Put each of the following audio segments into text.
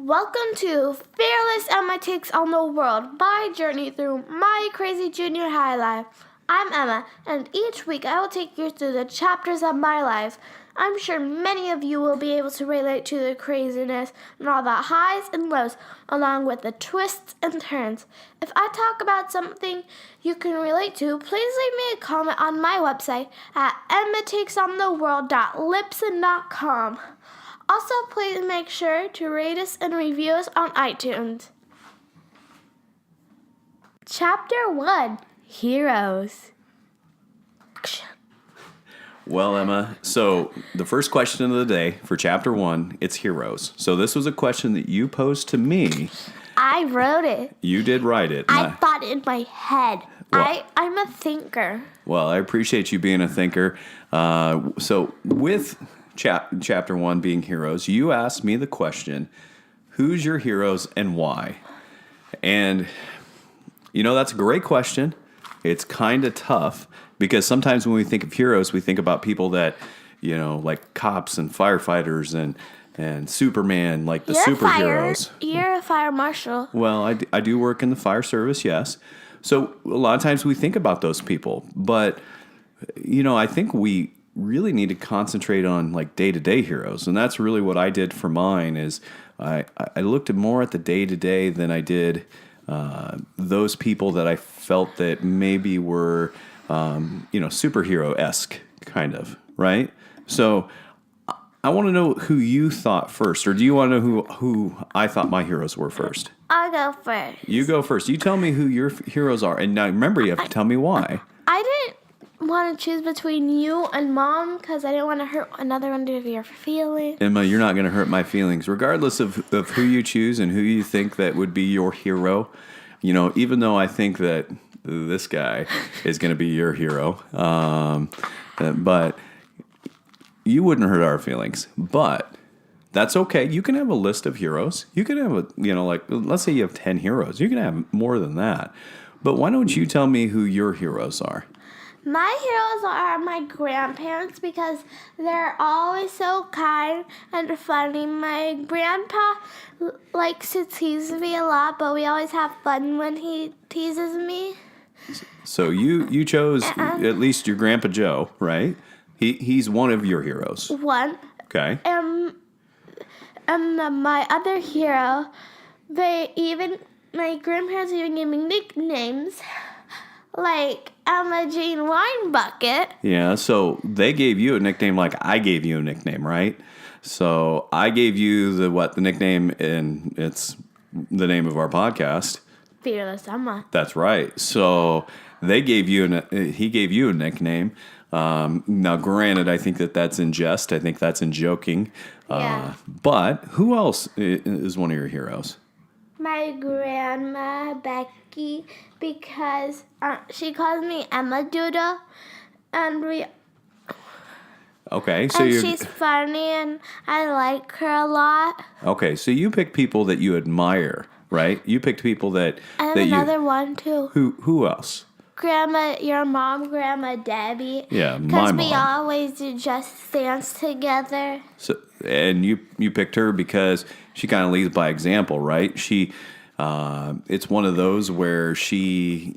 Welcome to Fearless Emma Takes on the World, my journey through my crazy junior high life. I'm Emma, and each week I will take you through the chapters of my life. I'm sure many of you will be able to relate to the craziness and all the highs and lows, along with the twists and turns. If I talk about something you can relate to, please leave me a comment on my website at emmatakesontheworld.libsyn.com. Also, please make sure to rate us and review us on iTunes. Chapter 1, Heroes. Well, Emma, so the first question of the day for Chapter 1, it's heroes. So this was a question that you posed to me. I wrote it. You did write it. I thought it in my head. Well, I'm a thinker. Well, I appreciate you being a thinker. So with Chapter 1 being heroes, you asked me the question, who's your heroes and why? And, that's a great question. It's kind of tough because sometimes when we think of heroes, we think about people that, like cops and firefighters and Superman, like the superheroes. You're a fire marshal. Well, I do work in the fire service, yes. So a lot of times we think about those people. But, I think we really need to concentrate on like day-to-day heroes. And that's really what I did for mine is I looked more at the day-to-day than I did those people that I felt that maybe were, superhero-esque kind of, right? So I want to know who you thought first, or do you want to know who I thought my heroes were first? I'll go first. You go first. You tell me who your heroes are. And now remember, you have to tell me why. I didn't want to choose between you and Mom because I didn't want to hurt another one of your feelings. Emma, you're not going to hurt my feelings. Regardless of who you choose and who you think that would be your hero, even though I think that this guy is going to be your hero, but you wouldn't hurt our feelings. But that's okay. You can have a list of heroes. You can have let's say you have 10 heroes. You can have more than that. But why don't you tell me who your heroes are? My heroes are my grandparents because they're always so kind and funny. My grandpa likes to tease me a lot, but we always have fun when he teases me. So you chose at least your Grandpa Joe, right? He's one of your heroes. One. Okay. My other hero, my grandparents even gave me nicknames. Like Emma Jean Winebucket. Yeah, so they gave you a nickname like I gave you a nickname, right? So I gave you the nickname, and it's the name of our podcast. Fearless Emma. That's right. So he gave you a nickname. Now, granted, I think that's in jest. I think that's in joking. Yeah. But who else is one of your heroes? My grandma, Becky, because she calls me Emma Doodle, and Okay, so she's funny, and I like her a lot. Okay, so you pick people that you admire, right? You picked people that another one too. Who else? Grandma, your mom, Grandma Debbie. Yeah, my mom. Because we always do Just Dance together. So, and you picked her because she kind of leads by example, right? She, it's one of those where she,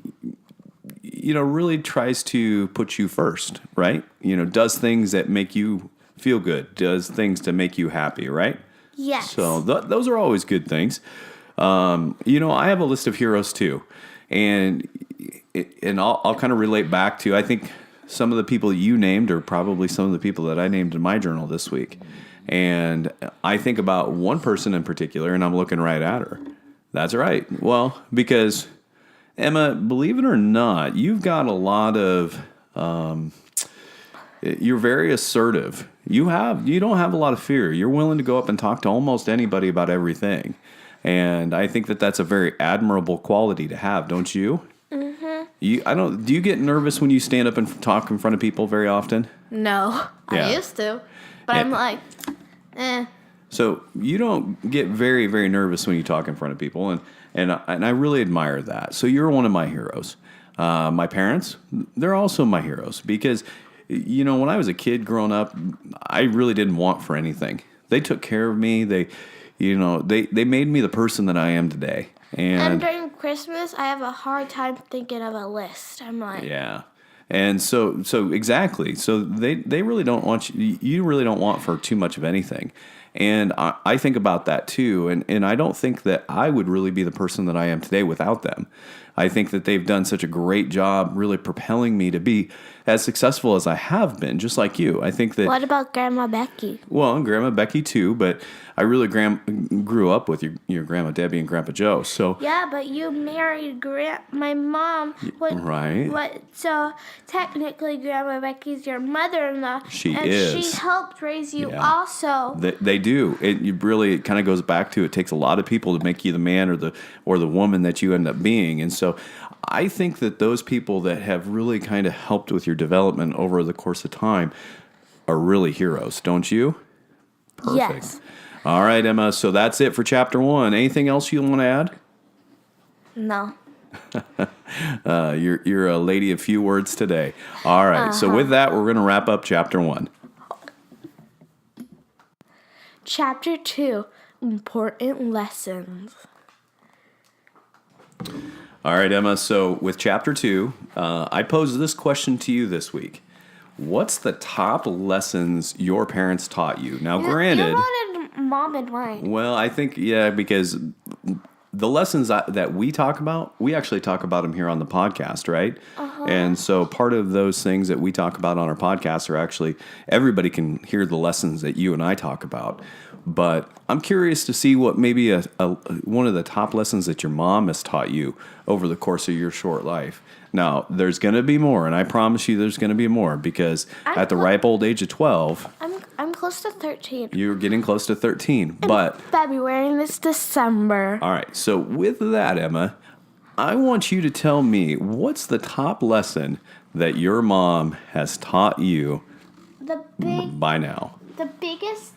really tries to put you first, right? Does things that make you feel good, does things to make you happy, right? Yes. So those are always good things. I have a list of heroes too, and I'll kind of relate back to, I think some of the people you named are probably some of the people that I named in my journal this week. And I think about one person in particular, and I'm looking right at her. That's right. Well, because, Emma, believe it or not, you've got a lot of, you're very assertive. You don't have a lot of fear. You're willing to go up and talk to almost anybody about everything. And I think that that's a very admirable quality to have, don't you? Mm-hmm. Do you get nervous when you stand up and talk in front of people very often? No, yeah. I used to, but I'm like, So you don't get very, very nervous when you talk in front of people, and I really admire that. So you're one of my heroes. My parents, they're also my heroes because, when I was a kid growing up, I really didn't want for anything. They took care of me. They, they made me the person that I am today. And during Christmas, I have a hard time thinking of a list. I'm like, yeah. And so exactly. So they really don't want you really don't want for too much of anything. And I think about that too. And I don't think that I would really be the person that I am today without them. I think that they've done such a great job really propelling me to be as successful as I have been, just like you. I think that... What about Grandma Becky? Well, and Grandma Becky too, but I really grew up with your Grandma Debbie and Grandpa Joe. So yeah, but you married my mom. Right. So technically, Grandma Becky's your mother-in-law. She and is. She helped raise you also. They do. It kind of goes back to it takes a lot of people to make you the man or the woman that you end up being. And so I think that those people that have really kind of helped with your development over the course of time are really heroes, don't you? Perfect. Yes. All right, Emma. So that's it for chapter 1. Anything else you want to add? No. You're a lady of few words today. All right. So with that, we're going to wrap up chapter 1. Chapter 2, Important Lessons. All right, Emma. So with chapter 2, I posed this question to you this week. What's the top lessons your parents taught you? Now, granted... You wanted Mom and mine. Well, I think, because the lessons that we talk about, we actually talk about them here on the podcast, right? And so part of those things that we talk about on our podcast are actually, everybody can hear the lessons that you and I talk about. But I'm curious to see what maybe one of the top lessons that your mom has taught you over the course of your short life. Now, there's going to be more, and I promise you there's going to be more, because at the ripe old age of 12... I'm close to 13. You're getting close to 13, but... February, and it's December. All right, so with that, Emma, I want you to tell me, what's the top lesson that your mom has taught you by now? The biggest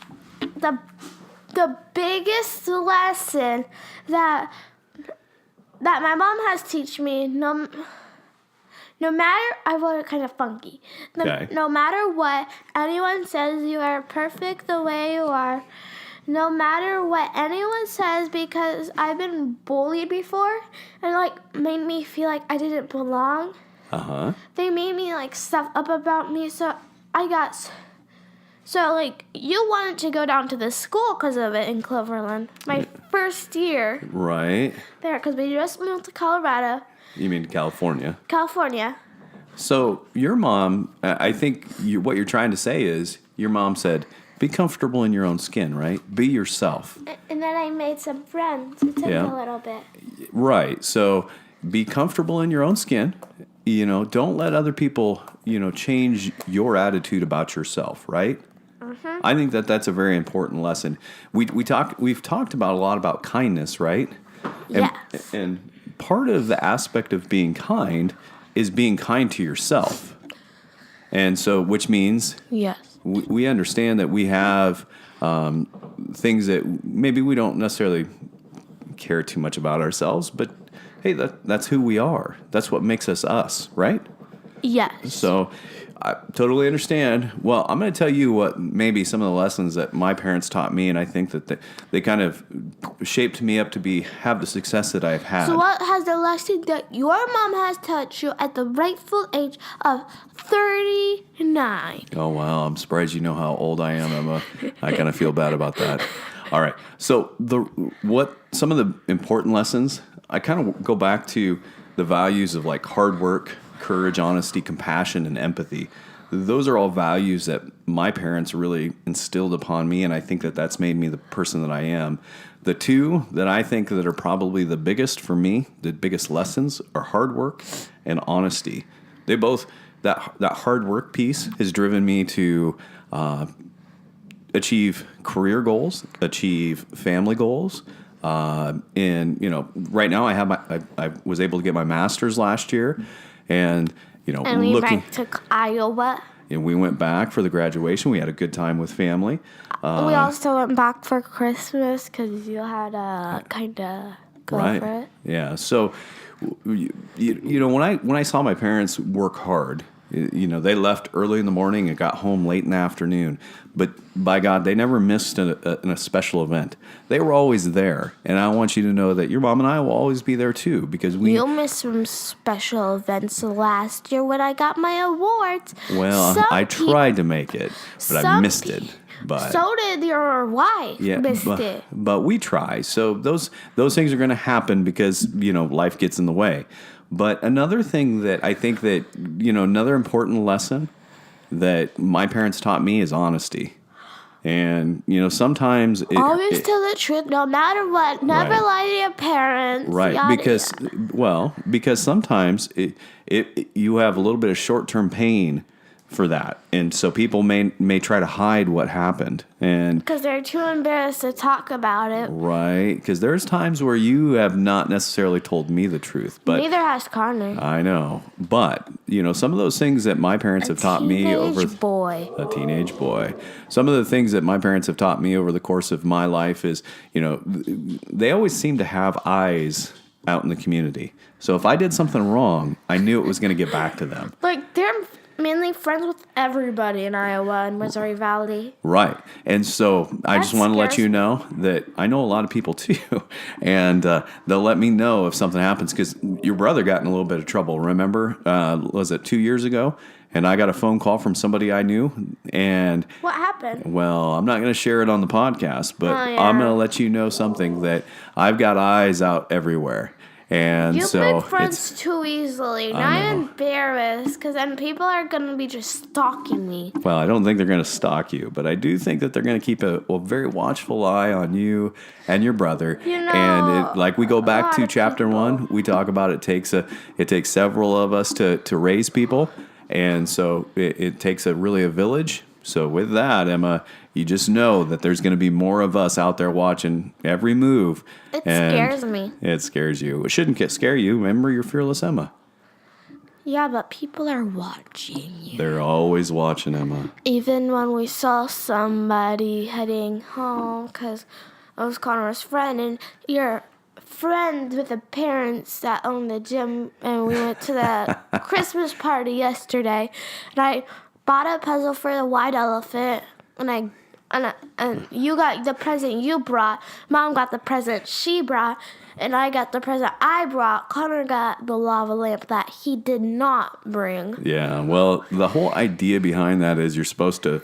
lesson that my mom has taught me, no matter, I wrote it kind of funky. No matter what anyone says, you are perfect the way you are. No matter what anyone says, because I've been bullied before, and made me feel like I didn't belong. They made me stuff up about me, so you wanted to go down to the school because of it in Cloverland. My first year. Right. There, because we just moved to Colorado. You mean California? California. So your mom, I think what you're trying to say is, your mom said, be comfortable in your own skin, right? Be yourself. And then I made some friends. It took me a little bit. Right. So be comfortable in your own skin. Don't let other people, change your attitude about yourself, right? I think that that's a very important lesson. We've talked about a lot about kindness, right? Yes. And part of the aspect of being kind is being kind to yourself. And so, which means we understand that we have things that maybe we don't necessarily care too much about ourselves, but hey, that's who we are. That's what makes us us, right? Yes. So I totally understand. Well, I'm going to tell you what maybe some of the lessons that my parents taught me, and I think that they kind of shaped me up to have the success that I've had. So what has the lesson that your mom has taught you at the rightful age of 39? Oh, wow. I'm surprised you know how old I am, Emma. I kind of feel bad about that. All right. So some of the important lessons, I kind of go back to the values of hard work, courage, honesty, compassion, and empathy. Those are all values that my parents really instilled upon me, and I think that that's made me the person that I am. The two that I think that are probably the biggest for me, the biggest lessons, are hard work and honesty. They both, that hard work piece has driven me to achieve career goals, achieve family goals. And right now I was able to get my master's last year. And we went to Iowa. And we went back for the graduation. We had a good time with family. We also went back for Christmas because you had to kind of go for it. Yeah. So, when I saw my parents work hard, They left early in the morning and got home late in the afternoon. But by God, they never missed a special event. They were always there. And I want you to know that your mom and I will always be there too, because You'll miss some special events last year when I got my awards. Well, I tried to make it, but I missed it. But so did your wife. Missed it. But we try. So those things are going to happen because life gets in the way. But another thing that I think that another important lesson that my parents taught me is honesty. And sometimes always tell the truth, no matter what. Never lie to your parents. Right, Yada, because sometimes you have a little bit of short-term pain for that, and so people may try to hide what happened, and because they're too embarrassed to talk about it. Right, because there's times where you have not necessarily told me the truth, but neither has Connor. I know, but some of those things that my parents have taught me over a teenage boy. Some of the things that my parents have taught me over the course of my life is, they always seem to have eyes out in the community. So if I did something wrong, I knew it was going to get back to them. Like they're mainly friends with everybody in Iowa and Missouri Valley. Right. And so I just want to let you know that I know a lot of people too. And they'll let me know if something happens, because your brother got in a little bit of trouble. Remember, was it 2 years ago? And I got a phone call from somebody I knew. And what happened? Well, I'm not going to share it on the podcast, but I'm going to let you know something, that I've got eyes out everywhere. And you so make friends too easily. Now I'm embarrassed, because then people are going to be just stalking me. Well, I don't think they're going to stalk you, but I do think that they're going to keep a very watchful eye on you and your brother. And like we go back to chapter 1, we talk about it takes several of us to raise people, and so it takes a village. So with that, Emma, you just know that there's going to be more of us out there watching every move. It scares me. It scares you. It shouldn't scare you. Remember, you're fearless, Emma. Yeah, but people are watching you. They're always watching, Emma. Even when we saw somebody heading home, because I was Connor's friend, and you're friends with the parents that own the gym, and we went to the Christmas party yesterday, and I bought a puzzle for the white elephant, and you got the present you brought. Mom got the present she brought, and I got the present I brought. Connor got the lava lamp that he did not bring. Yeah, well, the whole idea behind that is you're supposed to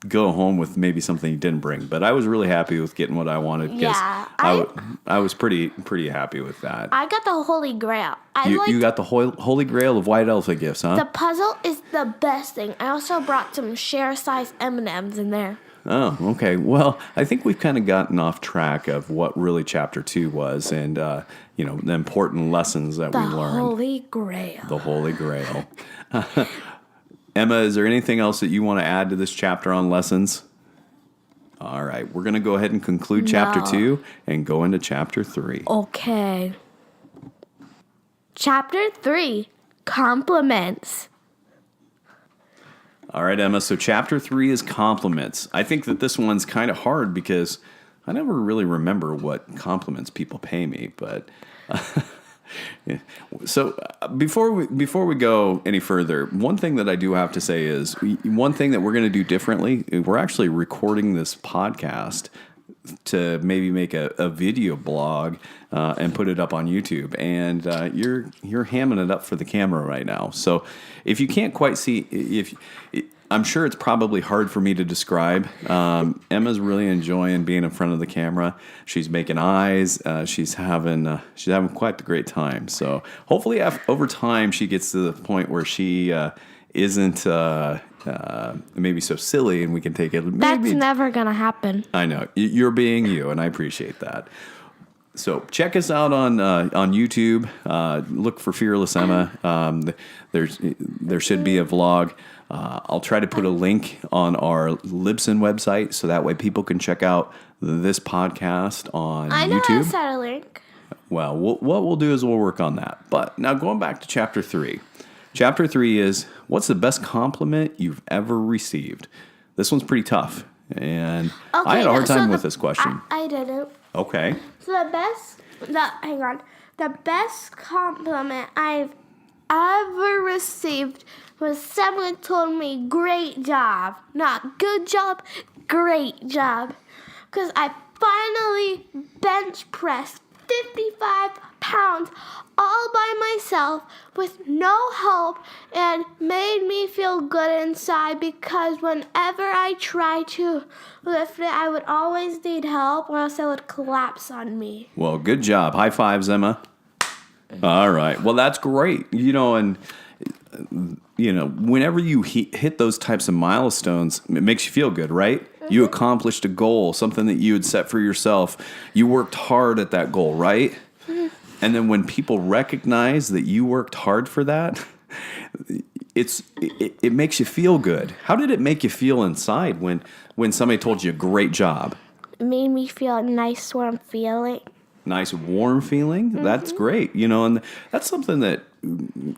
go home with maybe something you didn't bring. But I was really happy with getting what I wanted, because I was pretty happy with that. I got the Holy Grail. You got the Holy Grail of white elephant gifts, huh? The puzzle is the best thing. I also brought some share-size M&Ms in there. Oh, okay. Well, I think we've kind of gotten off track of what really chapter 2 was, and the important lessons that we learned. The Holy Grail. The Holy Grail. Emma, is there anything else that you want to add to this chapter on lessons? All right, we're going to go ahead and conclude chapter 2 and go into chapter 3. Okay. Chapter 3, Compliments. All right, Emma, so chapter 3 is compliments. I think that this one's kind of hard because I never really remember what compliments people pay me, but... Yeah. So before we go any further, one thing that I do have to say is one thing that we're going to do differently. We're actually recording this podcast to maybe make a video blog and put it up on YouTube. And you're hamming it up for the camera right now. So if you can't quite see, I'm sure it's probably hard for me to describe. Emma's really enjoying being in front of the camera. She's making eyes. She's having quite the great time. So hopefully, over time, she gets to the point where she isn't maybe so silly, and we can take it. That's never gonna happen. I know, you're being you, and I appreciate that. So check us out on YouTube. Look for Fearless Emma. There should be a vlog. I'll try to put a link on our Libsyn website, so that way people can check out this podcast on YouTube. I know how to set a link. Well, what we'll do is we'll work on that. But now going back to chapter 3. Chapter 3 is, what's the best compliment you've ever received? This one's pretty tough, and I had a hard time with this question. I didn't. Okay. So the best compliment I've ever received was someone told me great job. Not good job, great job. Because I finally bench pressed 55 pounds all by myself with no help and made me feel good inside because whenever I tried to lift it, I would always need help or else it would collapse on me. Well, good job. High fives, Emma. All right. Well, that's great. Whenever you hit those types of milestones, it makes you feel good, right? Mm-hmm. You accomplished a goal, something that you had set for yourself. You worked hard at that goal, right? Mm-hmm. And then when people recognize that you worked hard for that, it makes you feel good. How did it make you feel inside when somebody told you great job? It made me feel a nice warm feeling. Nice warm feeling? Mm-hmm. That's great. And that's something that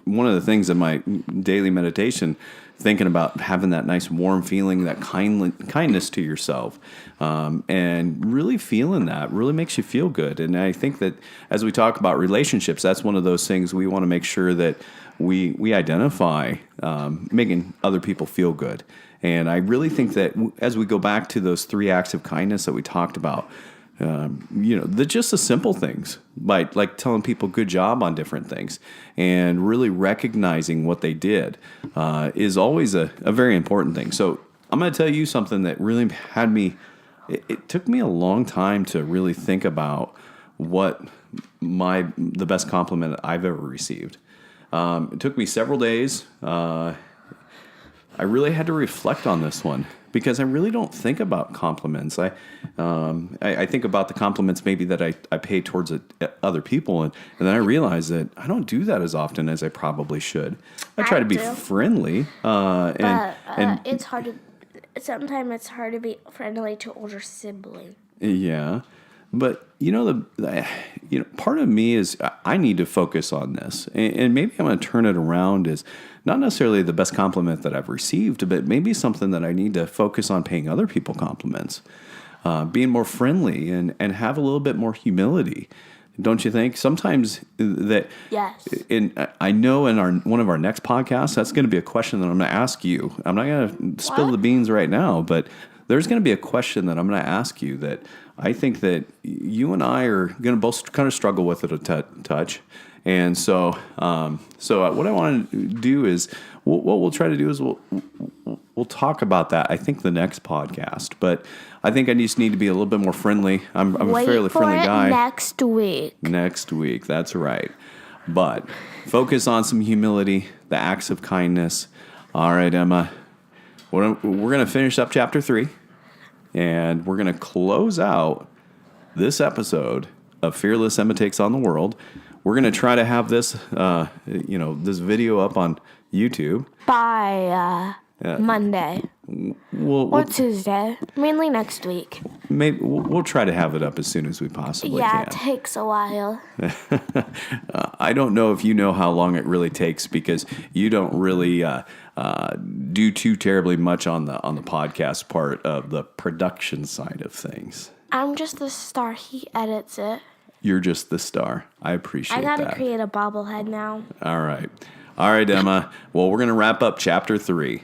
one of the things in my daily meditation, thinking about having that nice warm feeling, that kindness to yourself, and really feeling that really makes you feel good. And I think that as we talk about relationships, that's one of those things we want to make sure that we identify, making other people feel good. And I really think that as we go back to those 3 acts of kindness that we talked about, just the simple things, like telling people good job on different things and really recognizing what they did is always a very important thing. So I'm going to tell you something that really had me, it took me a long time to really think about what the best compliment I've ever received. It took me several days. I really had to reflect on this one, because I really don't think about compliments. I think about the compliments maybe that I pay towards other people, and then I realize that I don't do that as often as I probably should. I try to be friendly, and it's hard to. Sometimes it's hard to be friendly to older siblings. Yeah, but part of me is I need to focus on this, and maybe I'm going to turn it around as not necessarily the best compliment that I've received, but maybe something that I need to focus on paying other people compliments, being more friendly and have a little bit more humility. Don't you think? Sometimes that. Yes. I know in one of our next podcasts, that's going to be a question that I'm going to ask you. I'm not going to spill the beans right now, but there's going to be a question that I'm going to ask you that I think that you and I are going to both kind of struggle with it a touch. And so what I want to do is, what we'll try to do is we'll talk about that, I think, the next podcast. But I think I just need to be a little bit more friendly. I'm a fairly friendly guy. Next week. Next week, that's right. But focus on some humility, the acts of kindness. All right, Emma. We're going to finish up chapter 3. And we're going to close out this episode of Fearless Emma Takes on the World. We're going to try to have this, this video up on YouTube by Monday or Tuesday, mainly next week. Maybe we'll try to have it up as soon as we possibly can. Yeah, it takes a while. I don't know if you know how long it really takes, because you don't really do too terribly much on the podcast part of the production side of things. I'm just the star. He edits it. You're just the star. I appreciate that. I gotta create a bobblehead now. All right, Emma. Well, we're gonna wrap up chapter 3.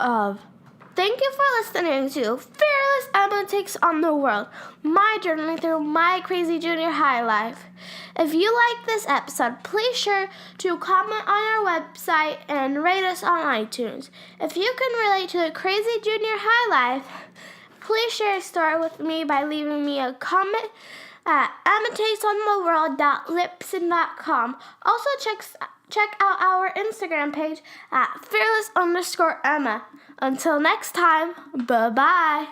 Thank you for listening to Fearless Emma Takes on the World, my journey through my crazy junior high life. If you like this episode, please sure to comment on our website and rate us on iTunes. If you can relate to the crazy junior high life, please share a story with me by leaving me a comment at emmatakesontheworld.libsyn.com. Also check out our Instagram page at fearless_Emma. Until next time, bye-bye.